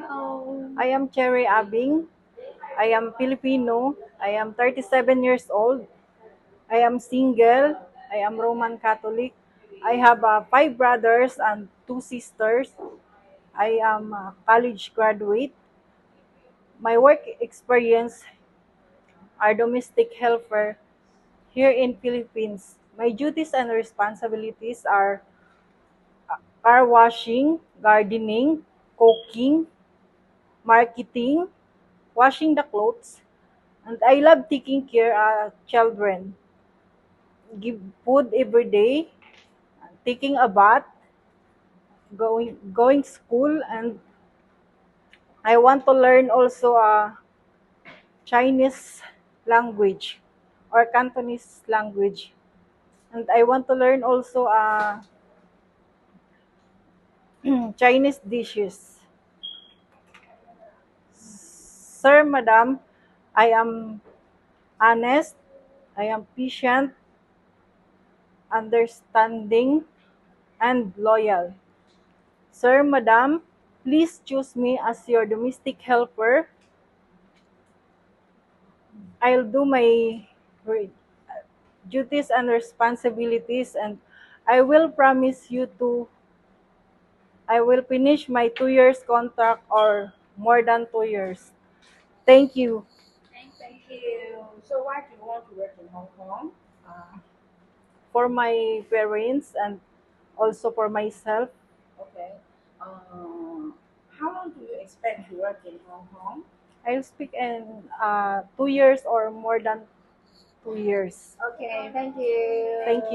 Hello. I am Cherry Abing. I am Filipino. I am 37 years old. I am single. I am Roman Catholic. I have five brothers and two sisters. I am a college graduate. My work experience are domestic helper here in Philippines. My duties and responsibilities are car washing, gardening, cooking, marketing, washing the clothes, and I love taking care of children. Give food every day, taking a bath, going school, and I want to learn also Chinese language or Cantonese language, and I want to learn also Chinese dishes. Sir, madam, I am honest, I am patient, understanding, and loyal. Sir, madam, please choose me as your domestic helper. I'll do my re- duties and responsibilities, and I will promise you to I will finish my 2 years contract or more than 2 years. Thank you Thank you. So why do you want to work in Hong Kong? for my parents and also for myself. Okay. How long do you expect to work in Hong Kong? I'll speak in 2 years or more than 2 years. Okay, thank Thank you. you.